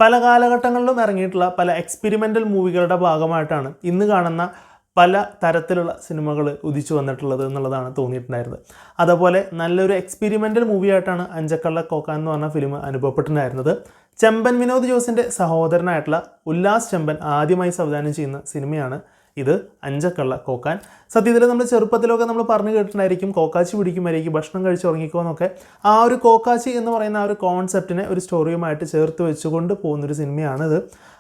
പല കാലഘട്ടങ്ങളിലും ഇറങ്ങിയിട്ടുള്ള പല എക്സ്പെരിമെൻ്റൽ മൂവികളുടെ ഭാഗമായിട്ടാണ് ഇന്ന് കാണുന്ന പല തരത്തിലുള്ള സിനിമകൾ ഉദിച്ചു വന്നിട്ടുള്ളത് എന്നുള്ളതാണ് തോന്നിയിട്ടുണ്ടായിരുന്നത്. അതുപോലെ നല്ലൊരു എക്സ്പെരിമെൻ്റൽ മൂവിയായിട്ടാണ് അഞ്ചക്കള്ള കോക്കാൻ എന്ന് പറഞ്ഞ ഫിലിം അനുഭവപ്പെട്ടിട്ടുണ്ടായിരുന്നത്. ചെമ്പൻ വിനോദ് ജോസിൻ്റെ സഹോദരനായിട്ടുള്ള ഉല്ലാസ് ചെമ്പൻ ആദ്യമായി സംവിധാനം ചെയ്യുന്ന സിനിമയാണ് ഇത്, അഞ്ചക്കള്ള കോക്കാൻ. സത്യത്തിൽ നമ്മൾ ചെറുപ്പത്തിലൊക്കെ നമ്മൾ പറഞ്ഞു കേട്ടിട്ടുണ്ടായിരിക്കും കോക്കാച്ചി പിടിക്കുമായിരിക്കും ഭക്ഷണം കഴിച്ച് ഉറങ്ങിക്കോ എന്നൊക്കെ. ആ ഒരു കോക്കാച്ചി എന്ന് പറയുന്ന ആ ഒരു കോൺസെപ്റ്റിനെ ഒരു സ്റ്റോറിയുമായിട്ട് ചേർത്ത് വെച്ചുകൊണ്ട് പോകുന്നൊരു സിനിമയാണിത്.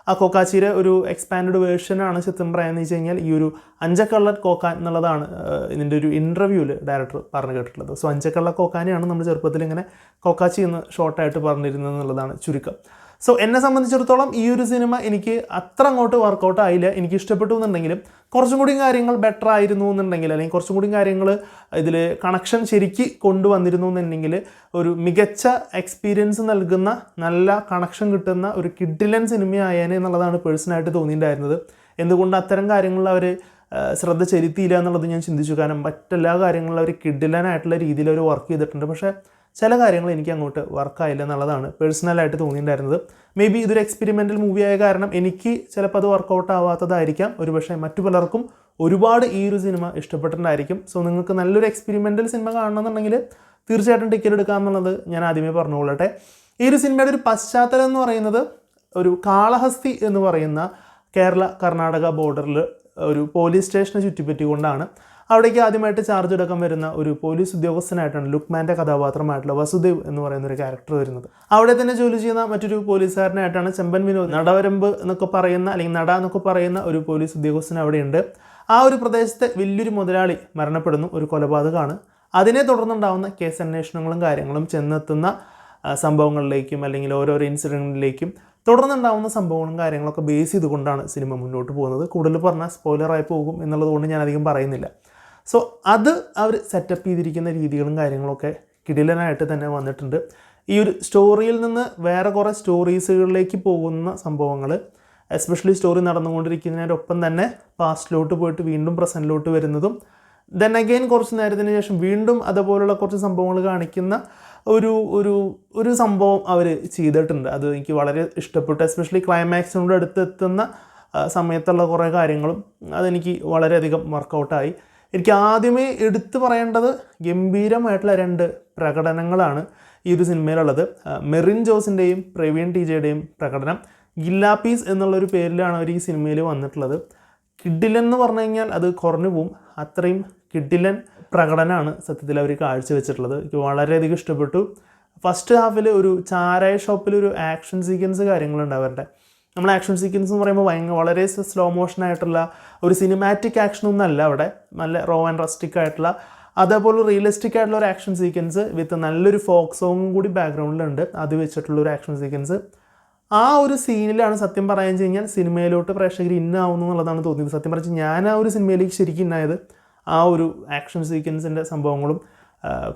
ആ കോക്കാച്ചിയുടെ ഒരു എക്സ്പാൻഡ് വേർഷനാണ് സത്യം പറയാമെന്ന് വെച്ച് കഴിഞ്ഞാൽ ഈ ഒരു അഞ്ചക്കള്ള കോക്കാൻ എന്നുള്ളതാണ് ഇതിൻ്റെ ഒരു ഇൻ്റർവ്യൂവിൽ ഡയറക്ടർ പറഞ്ഞു കേട്ടിട്ടുള്ളത്. സോ അഞ്ചക്കള്ള കോക്കാനെയാണ് നമ്മൾ ചെറുപ്പത്തിൽ ഇങ്ങനെ കോക്കാച്ചി എന്ന് ഷോർട്ടായിട്ട് പറഞ്ഞിരുന്നത് എന്നുള്ളതാണ് ചുരുക്കം. സോ എന്നെ സംബന്ധിച്ചിടത്തോളം ഈ ഒരു സിനിമ എനിക്ക് അത്ര അങ്ങോട്ട് വർക്കൗട്ട് ആയില്ല. എനിക്ക് ഇഷ്ടപ്പെട്ടു എന്നുണ്ടെങ്കിലും കുറച്ചും കൂടി കാര്യങ്ങൾ ബെറ്റർ ആയിരുന്നു എന്നുണ്ടെങ്കിൽ, അല്ലെങ്കിൽ കുറച്ചും കൂടി കാര്യങ്ങൾ ഇതിൽ കണക്ഷൻ ശരിക്ക് കൊണ്ടുവന്നിരുന്നു എന്നുണ്ടെങ്കിൽ ഒരു മികച്ച എക്സ്പീരിയൻസ് നൽകുന്ന നല്ല കണക്ഷൻ കിട്ടുന്ന ഒരു കിഡിലൻ സിനിമയായേനെ എന്നുള്ളതാണ് പേഴ്സണലായിട്ട് തോന്നിയിട്ടുണ്ടായിരുന്നത്. എന്തുകൊണ്ട് അത്തരം കാര്യങ്ങളിൽ അവർ ശ്രദ്ധ ചെലുത്തിയില്ല എന്നുള്ളത് ഞാൻ ചിന്തിച്ചു. കാരണം മറ്റെല്ലാ കാര്യങ്ങളിലും അവർ കിഡിലനായിട്ടുള്ള രീതിയിൽ അവർ വർക്ക് ചെയ്തിട്ടുണ്ട്. പക്ഷേ ചില കാര്യങ്ങൾ എനിക്ക് അങ്ങോട്ട് വർക്കായില്ല എന്നുള്ളതാണ് പേഴ്സണലായിട്ട് തോന്നിയിട്ടുണ്ടായിരുന്നത്. മേ ബി ഇതൊരു എക്സ്പെരിമെൻ്റൽ മൂവി ആയ കാരണം എനിക്ക് ചിലപ്പോൾ അത് വർക്കൗട്ട് ആവാത്തതായിരിക്കാം. ഒരുപക്ഷെ മറ്റു പലർക്കും ഒരുപാട് ഈ ഒരു സിനിമ ഇഷ്ടപ്പെട്ടിട്ടുണ്ടായിരിക്കും. സോ നിങ്ങൾക്ക് നല്ലൊരു എക്സ്പെരിമെൻ്റൽ സിനിമ കാണണമെന്നുണ്ടെങ്കിൽ തീർച്ചയായിട്ടും ടിക്കറ്റ് എടുക്കാമെന്നുള്ളത് ഞാൻ ആദ്യമേ പറഞ്ഞുകൊള്ളട്ടെ. ഈ ഒരു സിനിമയുടെ ഒരു പശ്ചാത്തലം എന്ന് പറയുന്നത് ഒരു കാളഹസ്തി എന്ന് പറയുന്ന കേരള കർണാടക ബോർഡറിൽ ഒരു പോലീസ് സ്റ്റേഷനെ ചുറ്റിപ്പറ്റിക്കൊണ്ടാണ്. അവിടേക്ക് ആദ്യമായിട്ട് ചാർജ് എടുക്കാൻ വരുന്ന ഒരു പോലീസ് ഉദ്യോഗസ്ഥനായിട്ടാണ് ലുക്മാൻ്റെ കഥാപാത്രമായിട്ടുള്ള വസുദേവ് എന്ന് പറയുന്ന ഒരു ക്യാരക്ടർ വരുന്നത്. അവിടെ തന്നെ ജോലി ചെയ്യുന്ന മറ്റൊരു പോലീസുകാരനായിട്ടാണ് ചെമ്പൻ വിനോദ്, നടവരമ്പ് എന്നൊക്കെ പറയുന്ന അല്ലെങ്കിൽ നട എന്നൊക്കെ പറയുന്ന ഒരു പോലീസ് ഉദ്യോഗസ്ഥൻ അവിടെയുണ്ട്. ആ ഒരു പ്രദേശത്തെ വലിയൊരു മുതലാളി മരണപ്പെടുന്നു, ഒരു കൊലപാതകമാണ്. അതിനെ തുടർന്നുണ്ടാകുന്ന കേസ് അന്വേഷണങ്ങളും കാര്യങ്ങളും ചെന്നെത്തുന്ന സംഭവങ്ങളിലേക്കും അല്ലെങ്കിൽ ഓരോരോ ഇൻസിഡൻറ്റിലേക്കും തുടർന്നുണ്ടാകുന്ന സംഭവങ്ങളും കാര്യങ്ങളൊക്കെ ബേസ് ചെയ്തുകൊണ്ടാണ് സിനിമ മുന്നോട്ട് പോകുന്നത്. കൂടുതൽ പറഞ്ഞാൽ സ്പോയിലറായി പോകും എന്നുള്ളതുകൊണ്ട് ഞാൻ അധികം പറയുന്നില്ല. സോ അത് അവർ സെറ്റപ്പ് ചെയ്തിരിക്കുന്ന രീതികളും കാര്യങ്ങളൊക്കെ കിടിലനായിട്ട് തന്നെ വന്നിട്ടുണ്ട്. ഈ ഒരു സ്റ്റോറിയിൽ നിന്ന് വേറെ കുറേ സ്റ്റോറീസുകളിലേക്ക് പോകുന്ന സംഭവങ്ങൾ, എസ്പെഷ്യലി സ്റ്റോറി നടന്നുകൊണ്ടിരിക്കുന്നതിനൊപ്പം തന്നെ പാസ്റ്റിലോട്ട് പോയിട്ട് വീണ്ടും പ്രസൻറ്റിലോട്ട് വരുന്നതും ദെൻ അഗെയിൻ കുറച്ച് നേരത്തിന് ശേഷം വീണ്ടും അതുപോലുള്ള കുറച്ച് സംഭവങ്ങൾ കാണിക്കുന്ന ഒരു ഒരു ഒരു സംഭവം അവർ ചെയ്തിട്ടുണ്ട്. അത് എനിക്ക് വളരെ ഇഷ്ടപ്പെട്ടു. എസ്പെഷ്യലി ക്ലൈമാക്സിനോട് അടുത്തെത്തുന്ന സമയത്തുള്ള കുറേ കാര്യങ്ങളും അതെനിക്ക് വളരെയധികം വർക്കൗട്ടായി. എനിക്ക് ആദ്യമേ എടുത്തു പറയേണ്ടത് ഗംഭീരമായിട്ടുള്ള 2 പ്രകടനങ്ങളാണ് ഈ ഒരു സിനിമയിലുള്ളത്. മെറിൻ ജോസിൻ്റെയും പ്രവീൺ ടിജയുടെയും പ്രകടനം. ഗില്ലാപ്പീസ് എന്നുള്ളൊരു പേരിലാണ് അവർ ഈ സിനിമയിൽ വന്നിട്ടുള്ളത്. കിഡിലൻ എന്ന് പറഞ്ഞു കഴിഞ്ഞാൽ അത് കുറഞ്ഞു പോവും. അത്രയും കിഡിലൻ പ്രകടനമാണ് സത്യത്തിൽ അവർ കാഴ്ചവെച്ചിട്ടുള്ളത്. എനിക്ക് വളരെയധികം ഇഷ്ടപ്പെട്ടു. ഫസ്റ്റ് ഹാഫിൽ ഒരു ചാരായ ഷോപ്പിൽ ഒരു ആക്ഷൻ സീക്വൻസ് കാര്യങ്ങളുണ്ട് അവരുടെ. നമ്മൾ ആക്ഷൻ സീക്വൻസ് എന്ന് പറയുമ്പോൾ വളരെ സ്ലോ മോഷനായിട്ടുള്ള ഒരു സിനിമാറ്റിക് ആക്ഷനൊന്നും അല്ല അവിടെ. നല്ല റോ ആൻഡ് റസ്റ്റിക് ആയിട്ടുള്ള അതേപോലെ റിയലിസ്റ്റിക് ആയിട്ടുള്ള ഒരു ആക്ഷൻ സീക്വൻസ് വിത്ത് നല്ലൊരു ഫോക്ക് സോങ്ങും കൂടി ബാക്ക്ഗ്രൗണ്ടിലുണ്ട്. അത് വെച്ചിട്ടുള്ളൊരു ആക്ഷൻ സീക്വൻസ്. ആ ഒരു സീനിലാണ് സത്യം പറയാൻ വെച്ച് കഴിഞ്ഞാൽ സിനിമയിലോട്ട് പ്രേക്ഷകർ ഇന്നാവുന്നു എന്നുള്ളതാണ് തോന്നിയത്. സത്യം പറഞ്ഞാൽ ഞാൻ ആ ഒരു സിനിമയിലേക്ക് ശരിക്കും ഇന്നായത് ആ ഒരു ആക്ഷൻ സീക്വൻസിൻ്റെ സംഭവങ്ങളും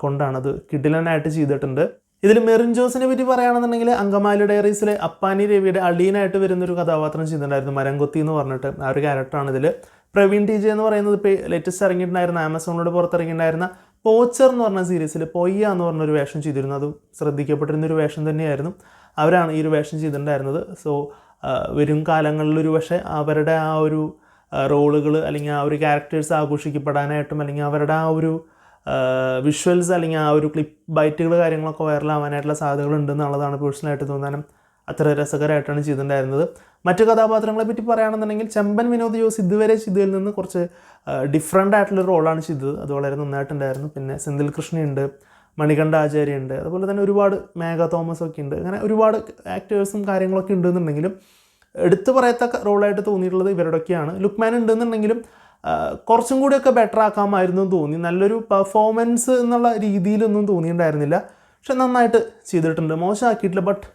കൊണ്ടാണത് കിടിലനായിട്ട് ചെയ്തിട്ടുണ്ട്. ഇതിൽ മെറിൻ ജോസിനെ പറ്റി പറയുകയാണെന്നുണ്ടെങ്കിൽ അങ്കമാലി ഡയറീസിലെ അപ്പാനി രവിയുടെ അളിയനായിട്ട് വരുന്നൊരു കഥാപാത്രം ചെയ്തിട്ടുണ്ടായിരുന്നു, മരംകൊത്തി എന്ന് പറഞ്ഞിട്ട്. ആ ഒരു ക്യാരക്ടറാണ് ഇതിൽ. പ്രവീൺ ടി ജെ എന്ന് പറയുന്നത് ഇപ്പോൾ ലേറ്റസ്റ്റ് ഇറങ്ങിയിട്ടുണ്ടായിരുന്ന ആമസോണിലൂടെ പുറത്തിറങ്ങിയിട്ടുണ്ടായിരുന്ന പോച്ചർ എന്ന് പറഞ്ഞ സീരീസിൽ പൊയ്യ എന്ന് പറഞ്ഞൊരു വേഷം ചെയ്തിരുന്നു. അതും ശ്രദ്ധിക്കപ്പെട്ടിരുന്നൊരു വേഷം തന്നെയായിരുന്നു. അവരാണ് ഈ ഒരു വേഷം ചെയ്തിട്ടുണ്ടായിരുന്നത്. സോ വരും കാലങ്ങളിലൊരു പക്ഷേ അവരുടെ ആ ഒരു റോളുകൾ അല്ലെങ്കിൽ ആ ഒരു ക്യാരക്ടേഴ്സ് ആഘോഷിക്കപ്പെടാനായിട്ടും അല്ലെങ്കിൽ അവരുടെ ആ ഒരു വിഷ്വൽസ് അല്ലെങ്കിൽ ആ ഒരു ക്ലിപ്പ് ബൈറ്റുകൾ കാര്യങ്ങളൊക്കെ വൈറലാവാനായിട്ടുള്ള സാധ്യതകളുണ്ട് എന്നുള്ളതാണ് പേഴ്സണലായിട്ട് തോന്നാനും. അത്ര രസകരമായിട്ടാണ് ചെയ്തിട്ടുണ്ടായിരുന്നത്. മറ്റു കഥാപാത്രങ്ങളെ പറ്റി പറയുകയാണെന്നുണ്ടെങ്കിൽ ചെമ്പൻ വിനോദ് ജോസ് ഇതുവരെ ചെയ്തതിൽ നിന്ന് കുറച്ച് ഡിഫറൻ്റ് ആയിട്ടുള്ളൊരു റോളാണ് ചെയ്തത്. അത് വളരെ നന്നായിട്ടുണ്ടായിരുന്നു. പിന്നെ സെന്തിൽ കൃഷ്ണയുണ്ട്, മണികണ്ഠ ആചാര്യുണ്ട്, അതുപോലെ തന്നെ ഒരുപാട് മേഘ തോമസ് ഒക്കെ ഉണ്ട്. അങ്ങനെ ഒരുപാട് ആക്ടേഴ്സും കാര്യങ്ങളൊക്കെ ഉണ്ടെന്നുണ്ടെങ്കിലും എടുത്തു പറയത്തക്ക റോളായിട്ട് തോന്നിയിട്ടുള്ളത് ഇവരുടെയൊക്കെയാണ്. ലുക്മാൻ ഉണ്ടെന്നുണ്ടെങ്കിലും കുറച്ചും കൂടിയൊക്കെ ബെറ്റർ ആക്കാമായിരുന്നു എന്ന് തോന്നി. നല്ലൊരു പെർഫോമൻസ് എന്നുള്ള രീതിയിലൊന്നും തോന്നിയിട്ടുണ്ടായിരുന്നില്ല. പക്ഷെ നന്നായിട്ട് ചെയ്തിട്ടുണ്ട്, മോശമാക്കിയിട്ടില്ല. ബട്ട്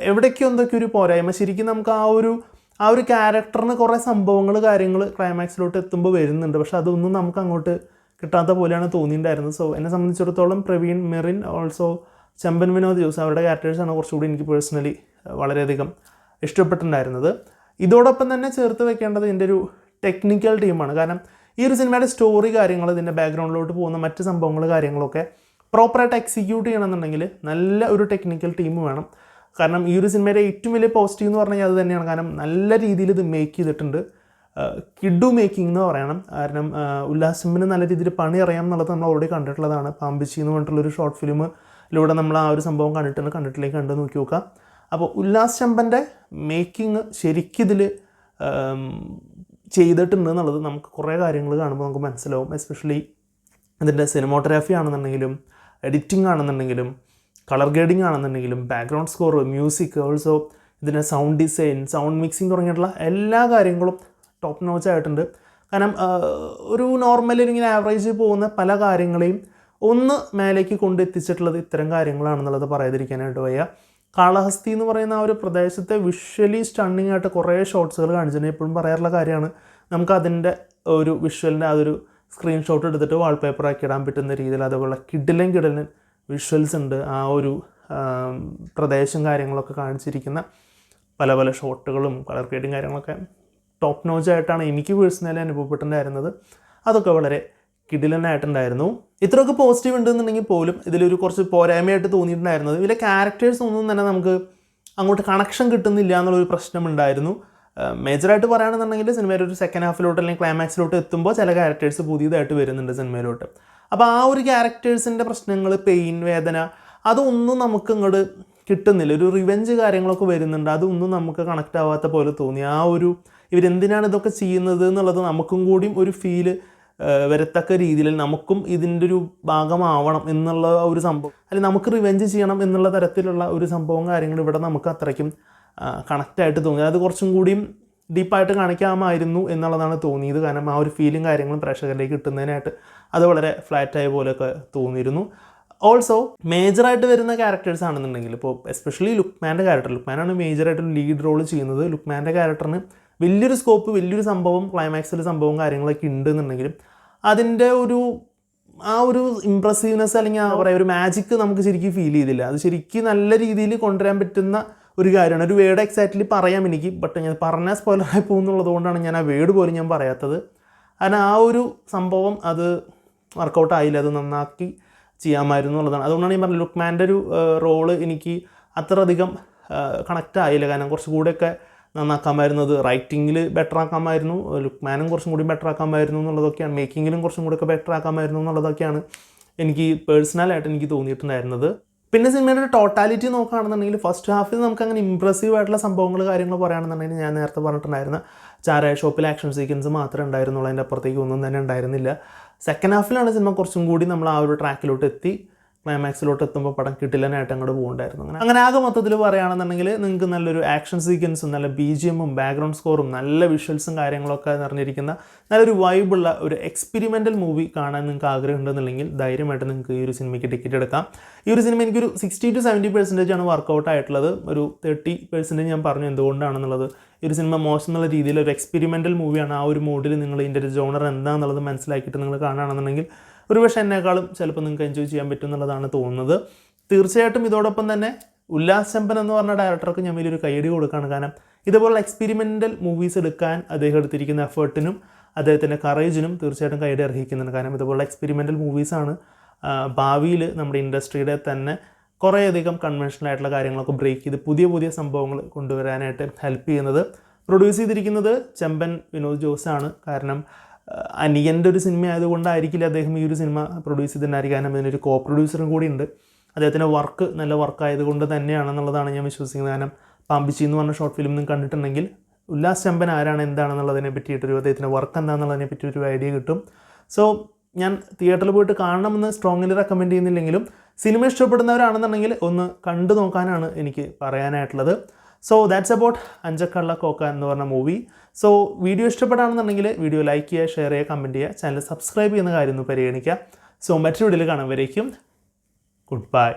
എവിടേക്കോ എന്തൊക്കെ ഒരു പോരായ്മ. ശരിക്കും നമുക്ക് ആ ഒരു ക്യാരക്ടറിന് കുറേ സംഭവങ്ങൾ കാര്യങ്ങൾ ക്ലൈമാക്സിലോട്ട് എത്തുമ്പോൾ വരുന്നുണ്ട്. പക്ഷെ അതൊന്നും നമുക്ക് അങ്ങോട്ട് കിട്ടാത്ത പോലെയാണ് തോന്നിയിട്ടുണ്ടായിരുന്നത്. സോ എന്നെ സംബന്ധിച്ചിടത്തോളം പ്രവീൺ, മെറിൻ, ഓൾസോ ചെമ്പൻ വിനോദ് ജോസ് അവരുടെ ക്യാരക്ടേഴ്സാണ് കുറച്ചുകൂടി എനിക്ക് പേഴ്സണലി വളരെയധികം ഇഷ്ടപ്പെട്ടിട്ടുണ്ടായിരുന്നത്. ഇതോടൊപ്പം തന്നെ ചേർത്ത് വെക്കേണ്ടത് എൻ്റെ ഒരു ടെക്നിക്കൽ ടീമാണ്. കാരണം ഈ ഒരു സിനിമയുടെ സ്റ്റോറി കാര്യങ്ങൾ, ഇതിൻ്റെ ബാക്ക്ഗ്രൗണ്ടിലോട്ട് പോകുന്ന മറ്റ് സംഭവങ്ങൾ കാര്യങ്ങളൊക്കെ പ്രോപ്പറായിട്ട് എക്സിക്യൂട്ട് ചെയ്യണമെന്നുണ്ടെങ്കിൽ നല്ല ഒരു ടെക്നിക്കൽ ടീം വേണം. കാരണം ഈ ഒരു സിനിമയുടെ ഏറ്റവും വലിയ പോസിറ്റീവ് എന്ന് പറഞ്ഞാൽ അത് തന്നെയാണ്. കാരണം നല്ല രീതിയിൽ ഇത് മേക്ക് ചെയ്തിട്ടുണ്ട്. കിഡു മേക്കിംഗ് എന്ന് പറയണം. കാരണം ഉല്ലാസ് ചെമ്പന് നല്ല രീതിയിൽ പണി അറിയാം എന്നുള്ളത് നമ്മൾ ഓൾറെഡി കണ്ടിട്ടുള്ളതാണ്. പാമ്പിച്ചി എന്ന് പറഞ്ഞിട്ടുള്ളൊരു ഷോർട്ട് ഫിലിമിലൂടെ നമ്മൾ ആ ഒരു സംഭവം കണ്ടിട്ടില്ലെങ്കിൽ കണ്ടു നോക്കി നോക്കാം. അപ്പോൾ ഉല്ലാസ് ചെമ്പൻ്റെ മേക്കിംഗ് ശരിക്കും ഇതിൽ ചെയ്തിട്ടുണ്ട് എന്നുള്ളത് നമുക്ക് കുറേ കാര്യങ്ങൾ കാണുമ്പോൾ നമുക്ക് മനസ്സിലാവും. എസ്പെഷ്യലി ഇതിൻ്റെ സിനിമോട്ടോഗ്രാഫി ആണെന്നുണ്ടെങ്കിലും എഡിറ്റിംഗ് ആണെന്നുണ്ടെങ്കിലും കളർ ഗ്രേഡിംഗ് ആണെന്നുണ്ടെങ്കിലും ബാക്ക്ഗ്രൗണ്ട് സ്കോർ, മ്യൂസിക്, ഓൾസോ ഇതിൻ്റെ സൗണ്ട് ഡിസൈൻ, സൗണ്ട് മിക്സിങ് തുടങ്ങിയിട്ടുള്ള എല്ലാ കാര്യങ്ങളും ടോപ്പ് നോച്ച് ആയിട്ടുണ്ട്. കാരണം ഒരു നോർമലി ഇങ്ങനെ ആവറേജ് പോകുന്ന പല കാര്യങ്ങളെയും ഒന്ന് മേലേക്ക് കൊണ്ടെത്തിച്ചിട്ടുള്ളത് ഇത്തരം കാര്യങ്ങളാണെന്നുള്ളത് പറയാതിരിക്കാനായിട്ട് വയ്യ. കാളഹസ്തി എന്ന് പറയുന്ന ആ ഒരു പ്രദേശത്തെ വിഷ്വലി സ്റ്റണ്ണിങ് ആയിട്ട് കുറേ ഷോട്ട്സുകൾ കാണിച്ചിട്ടുണ്ട്. എപ്പോഴും പറയാറുള്ള കാര്യമാണ്, നമുക്ക് അതിൻ്റെ ഒരു വിഷ്വലിൻ്റെ അതൊരു സ്ക്രീൻഷോട്ട് എടുത്തിട്ട് വാൾപേപ്പറാക്കി ഇടാൻ പറ്റുന്ന രീതിയിൽ അതുപോലെ കിടിലൻ വിഷ്വൽസ് ഉണ്ട്. ആ ഒരു പ്രദേശം കാര്യങ്ങളൊക്കെ കാണിച്ചിരിക്കുന്ന പല പല ഷോട്ടുകളും കളർ ഗ്രേഡിങ് കാര്യങ്ങളൊക്കെ ടോപ്പ് നോച്ചായിട്ടാണ് എനിക്ക് പേഴ്സണലി അനുഭവപ്പെട്ടിട്ടുണ്ടായിരുന്നത്. അതൊക്കെ വളരെ കിടിലനായിട്ടുണ്ടായിരുന്നു. ഇത്രയൊക്കെ പോസിറ്റീവ് ഉണ്ടെന്നുണ്ടെങ്കിൽ പോലും ഇതിലൊരു കുറച്ച് പോരായ്മയായിട്ട് തോന്നിയിട്ടുണ്ടായിരുന്നത് ഇതിലെ ക്യാരക്ടേഴ്സ് ഒന്നും തന്നെ നമുക്ക് അങ്ങോട്ട് കണക്ഷൻ കിട്ടുന്നില്ല എന്നുള്ളൊരു പ്രശ്നമുണ്ടായിരുന്നു. മേജറായിട്ട് പറയുകയാണെന്നുണ്ടെങ്കിൽ സിനിമയുടെ ഒരു സെക്കൻഡ് ഹാഫിലോട്ട് അല്ലെങ്കിൽ ക്ലൈമാക്സിലോട്ട് എത്തുമ്പോൾ ചില ക്യാരക്ടേഴ്സ് പുതിയതായിട്ട് വരുന്നുണ്ട് സിനിമയിലോട്ട്. അപ്പോൾ ആ ഒരു ക്യാരക്ടേഴ്സിൻ്റെ പ്രശ്നങ്ങൾ, പെയിൻ, വേദന അതൊന്നും നമുക്ക് ഇങ്ങോട്ട് കിട്ടുന്നില്ല. ഒരു റിവെഞ്ച് കാര്യങ്ങളൊക്കെ വരുന്നുണ്ട്, അതൊന്നും നമുക്ക് കണക്റ്റ് ആവാത്ത പോലെ തോന്നി. ആ ഒരു ഇവരെന്തിനാണ് ഇതൊക്കെ ചെയ്യുന്നത് എന്നുള്ളത് നമുക്കും കൂടിയും ഒരു ഫീല് വരത്തക്ക രീതിയിൽ നമുക്കും ഇതിൻ്റെ ഒരു ഭാഗമാവണം എന്നുള്ള ഒരു സംഭവം, അല്ലെങ്കിൽ നമുക്ക് റിവെഞ്ച് ചെയ്യണം എന്നുള്ള തരത്തിലുള്ള ഒരു സംഭവം കാര്യങ്ങൾ ഇവിടെ നമുക്ക് അത്രയ്ക്കും കണക്റ്റായിട്ട് തോന്നി. അത് കുറച്ചും കൂടിയും ഡീപ്പായിട്ട് കാണിക്കാമായിരുന്നു എന്നുള്ളതാണ് തോന്നിയത്. കാരണം ആ ഒരു ഫീലും കാര്യങ്ങളും പ്രേക്ഷകരിലേക്ക് കിട്ടുന്നതിനായിട്ട് അത് വളരെ ഫ്ലാറ്റായ പോലെയൊക്കെ തോന്നിയിരുന്നു. ഓൾസോ മേജറായിട്ട് വരുന്ന ക്യാരക്ടേഴ്സ് ആണെന്നുണ്ടെങ്കിൽ ഇപ്പോൾ എസ്പെഷ്യലി ലുക്മാനാണ് മേജറായിട്ട് ലീഡ് റോൾ ചെയ്യുന്നത്. ലുക്മാൻ്റെ ക്യാരക്ടറിന് വലിയൊരു സ്കോപ്പ്, വലിയൊരു സംഭവം, ക്ലൈമാക്സിൽ സംഭവം കാര്യങ്ങളൊക്കെ ഉണ്ടെന്നുണ്ടെങ്കിലും അതിൻ്റെ ആ ഒരു ഇംപ്രസീവ്നെസ് അല്ലെങ്കിൽ ആ പറയുക ഒരു മാജിക്ക് നമുക്ക് ശരിക്കും ഫീൽ ചെയ്തില്ല. അത് ശരിക്കും നല്ല രീതിയിൽ കൊണ്ടുവരാൻ പറ്റുന്ന ഒരു കാര്യമാണ്. ഒരു വേർഡ് എക്സാക്ട്ലി പറയാം എനിക്ക്, ബട്ട് ഞാൻ പറഞ്ഞാൽ സ്പോയിലറായി പോകുന്നുള്ളത് കൊണ്ടാണ് ഞാൻ ആ വേർഡ് പോലും ഞാൻ പറയാത്തത്. കാരണം ആ ഒരു സംഭവം അത് വർക്കൗട്ട് ആയില്ല, അത് നന്നാക്കി ചെയ്യാമായിരുന്നു എന്നുള്ളതാണ്. അതുകൊണ്ടാണ് ഞാൻ പറഞ്ഞത് ലുക്മാൻ്റെ ഒരു റോള് എനിക്ക് അത്രയധികം കണക്റ്റ് ആയില്ല. കാരണം കുറച്ചുകൂടെയൊക്കെ നന്നാക്കാമായിരുന്നു, അത് റൈറ്റിങ്ങിൽ ബെറ്റർ ആക്കാമായിരുന്നു, ലുക്മാനും കുറച്ചും കൂടി ബെറ്റർ ആക്കാമായിരുന്നു എന്നുള്ളതൊക്കെയാണ്, മേക്കിങ്ങിലും കുറച്ചും കൂടിയൊക്കെ ബെറ്റർ ആക്കാമായിരുന്നു എന്നുള്ളതൊക്കെയാണ് എനിക്ക് പേഴ്സണലായിട്ട് എനിക്ക് തോന്നിയിട്ടുണ്ടായിരുന്നത്. പിന്നെ സിനിമയുടെ ടോട്ടാലിറ്റി നോക്കുകയാണെന്നുണ്ടെങ്കിൽ ഫസ്റ്റ് ഹാഫിൽ നമുക്ക് അങ്ങനെ ഇമ്പ്രസീവ് ആയിട്ടുള്ള സംഭവങ്ങൾ കാര്യങ്ങൾ പറയുകയാണെന്നുണ്ടെങ്കിൽ ഞാൻ നേരത്തെ പറഞ്ഞിട്ടുണ്ടായിരുന്ന ചാരായ ഷോപ്പിലെ ആക്ഷൻ സീക്വൻസ് മാത്രമേ ഉണ്ടായിരുന്നുള്ളൂ, അതിൻ്റെ അപ്പുറത്തേക്ക് ഒന്നും തന്നെ ഉണ്ടായിരുന്നില്ല. സെക്കൻഡ് ഹാഫിലാണ് സിനിമ കുറച്ചും കൂടി നമ്മൾ ആ ഒരു ട്രാക്കിലോട്ട് എത്തി ക്ലൈമാക്സിലോട്ട് എത്തുമ്പോൾ പടം കിട്ടില്ലനായിട്ട് അങ്ങോട്ട് പോകുന്നുണ്ടായിരുന്നു. അങ്ങനെ ആകെ മൊത്തത്തിൽ പറയുകയാണെന്നുണ്ടെങ്കിൽ നിങ്ങൾക്ക് നല്ലൊരു ആക്ഷൻ സീക്വൻസും നല്ല BGMഉം ബാക്ക്ഗ്രൗണ്ട് സ്കോറും നല്ല വിഷ്വൽസും കാര്യങ്ങളൊക്കെ നിറഞ്ഞിരിക്കുന്ന നല്ലൊരു വൈബുള്ള ഒരു എക്സ്പെരിമെൻ്റൽ മൂവി കാണാൻ നിങ്ങൾക്ക് ആഗ്രഹം ഉണ്ടെന്നുണ്ടെങ്കിൽ ധൈര്യമായിട്ട് നിങ്ങൾക്ക് ഈ ഒരു സിനിമയ്ക്ക് ടിക്കറ്റ് എടുക്കാം. ഈ ഒരു സിനിമ എനിക്കൊരു 60 to 70% ആണ് വർക്കൗട്ട് ആയിട്ടുള്ളത്. ഒരു 30% ഞാൻ പറഞ്ഞു എന്തുകൊണ്ടാണെന്നുള്ളത്. ഈ ഒരു സിനിമ മോശം എന്നുള്ള രീതിയിൽ ഒരു എക്സ്പെരിമെൻ്റൽ മൂവിയാണ്. ആ ഒരു മൂഡിൽ നിങ്ങൾ ഇതിൻ്റെ ഒരു ജോണർ എന്താണെന്നുള്ളത് മനസ്സിലാക്കിയിട്ട് നിങ്ങൾ കാണുകയാണെന്നുണ്ടെങ്കിൽ ഒരുപക്ഷെ എന്നെക്കാളും ചിലപ്പോൾ നിങ്ങൾക്ക് എൻജോയ് ചെയ്യാൻ പറ്റും എന്നുള്ളതാണ് തോന്നുന്നത്. തീർച്ചയായിട്ടും ഇതോടൊപ്പം തന്നെ ഉല്ലാസ് ചെമ്പൻ എന്ന് പറഞ്ഞ ഡയറക്ടർക്ക് ഞാൻ വലിയൊരു കൈയടി കൊടുക്കുകയാണ്. കാരണം ഇതുപോലുള്ള എക്സ്പെരിമെൻ്റൽ മൂവീസ് എടുക്കാൻ അദ്ദേഹം എടുത്തിരിക്കുന്ന എഫേർട്ടിനും അദ്ദേഹത്തിൻ്റെ കറേജിനും തീർച്ചയായിട്ടും കൈയടി അർഹിക്കുന്നുണ്ട്. കാരണം ഇതുപോലുള്ള എക്സ്പെരിമെൻ്റൽ മൂവീസാണ് ഭാവിയിൽ നമ്മുടെ ഇൻഡസ്ട്രിയുടെ തന്നെ കുറേയധികം കൺവെൻഷണൽ ആയിട്ടുള്ള കാര്യങ്ങളൊക്കെ ബ്രേക്ക് ചെയ്ത് പുതിയ സംഭവങ്ങൾ കൊണ്ടുവരാനായിട്ട് ഹെൽപ്പ് ചെയ്യുന്നത്. പ്രൊഡ്യൂസ് ചെയ്തിരിക്കുന്നത് ചെമ്പൻ വിനോദ് ജോസാണ്. കാരണം അനിയൻ്റെ ഒരു സിനിമ ആയതുകൊണ്ടായിരിക്കില്ല അദ്ദേഹം ഈ ഒരു സിനിമ പ്രൊഡ്യൂസ് ചെയ്തിട്ടുണ്ടായിരിക്കും. കാരണം അതിനൊരു കോ പ്രൊഡ്യൂസറും കൂടി ഉണ്ട്. അദ്ദേഹത്തിൻ്റെ വർക്ക് നല്ല വർക്കായതുകൊണ്ട് തന്നെയാണെന്നുള്ളതാണ് ഞാൻ വിശ്വസിക്കുന്നത്. കാരണം പാമ്പിച്ചി എന്ന് പറഞ്ഞ ഷോർട്ട് ഫിലിം നിങ്ങൾക്ക് കണ്ടിട്ടുണ്ടെങ്കിൽ ഉല്ലാസ് ചെമ്പൻ ആരാണ്, എന്താണെന്നുള്ളതിനെ പറ്റിയിട്ടൊരു അദ്ദേഹത്തിൻ്റെ വർക്ക് എന്താണെന്നുള്ളതിനെ പറ്റിയൊരു ഐഡിയ കിട്ടും. സോ ഞാൻ തിയേറ്ററിൽ പോയിട്ട് കാണണമെന്ന് സ്ട്രോങ്ലി റെക്കമെൻഡ് ചെയ്യുന്നില്ലെങ്കിലും സിനിമ ഇഷ്ടപ്പെടുന്നവരാണെന്നുണ്ടെങ്കിൽ ഒന്ന് കണ്ടു നോക്കാനാണ് എനിക്ക് പറയാനായിട്ടുള്ളത്. So that's about Anchakkalla Kokka എന്ന് പറഞ്ഞ മൂവി. സോ വീഡിയോ ഇഷ്ടപ്പെടുകയാണെന്നുണ്ടെങ്കിൽ വീഡിയോ ലൈക്ക് ചെയ്യുക, ഷെയർ ചെയ്യുക, കമൻറ്റ് ചെയ്യുക, ചാനൽ സബ്സ്ക്രൈബ് ചെയ്യുന്ന കാര്യം ഒന്ന് പരിഗണിക്കുക. സോ മറ്റൊരു വീഡിയോയിൽ കാണുമ്പോഴേക്കും ഗുഡ് ബൈ.